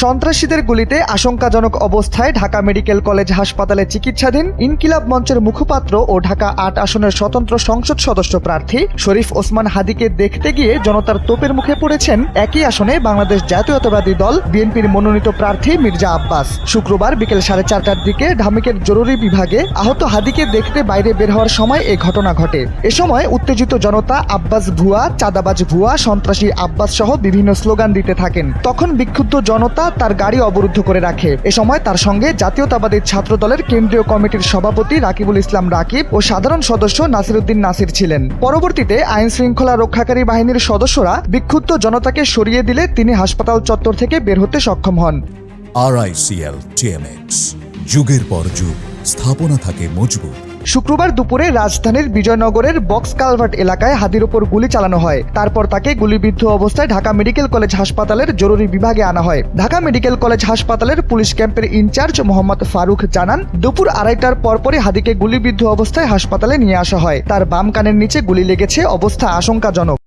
সন্ত্রাসীদের গুলিতে আশঙ্কাজনক অবস্থায় ঢাকা মেডিকেল কলেজ হাসপাতালে চিকিৎসাধীন ইনকিলাব মঞ্চের মুখপাত্র ও ঢাকা ৮ আসনের স্বতন্ত্র সংসদ সদস্য প্রার্থী শরীফ ওসমান হাদিকে দেখতে গিয়ে জনতার তোপের মুখে পড়েছেন একই আসনে বাংলাদেশ জাতীয়তাবাদী দল বিএনপির মনোনীত প্রার্থী মির্জা আব্বাস। শুক্রবার বিকেল 4:30টার দিকে ঢামেকের জরুরি বিভাগে আহত হাদিকে দেখতে বাইরে বের হওয়ার সময় এ ঘটনা ঘটে। এ সময় উত্তেজিত জনতা আব্বাস ভুয়া, চাঁদাবাজ ভুয়া, সন্ত্রাসী আব্বাস সহ বিভিন্ন স্লোগান দিতে থাকেন। তখন বিক্ষুব্ধ জনতা তার গাড়ি অবরুদ্ধ করে রাখে। এ সময় তার সঙ্গে জাতীয়তাবাদী ছাত্র দলের কেন্দ্রীয় কমিটির সভাপতি রাকিবুল ইসলাম রাকিব ও সাধারণ সদস্য নাসিরউদ্দিন নাসির ছিলেন। পরবর্তীতে আইন শৃঙ্খলা রক্ষাকারী বাহিনীর সদস্যরা বিক্ষুব্ধ জনতাকে সরিয়ে দিলে তিনি হাসপাতাল চত্বর থেকে বের হতে সক্ষম হন। RICL TMX, যুগের পর যুগ স্থাপনা থাকে মজবুত। শুক্রবার দুপুরে রাজধানীর বিজয়নগরের বক্স কালভার্ট এলাকায় হাদির ওপর গুলি চালানো হয়। তারপর তাকে গুলিবিদ্ধ অবস্থায় ঢাকা মেডিকেল কলেজ হাসপাতালের জরুরি বিভাগে আনা হয়। ঢাকা মেডিকেল কলেজ হাসপাতালের পুলিশ ক্যাম্পের ইনচার্জ মোহাম্মদ ফারুক জানান, দুপুর 2:30টার পরপরই হাদিকে গুলিবিদ্ধ অবস্থায় হাসপাতালে নিয়ে আসা হয়। তার বাম কানের নিচে গুলি লেগেছে, অবস্থা আশঙ্কাজনক।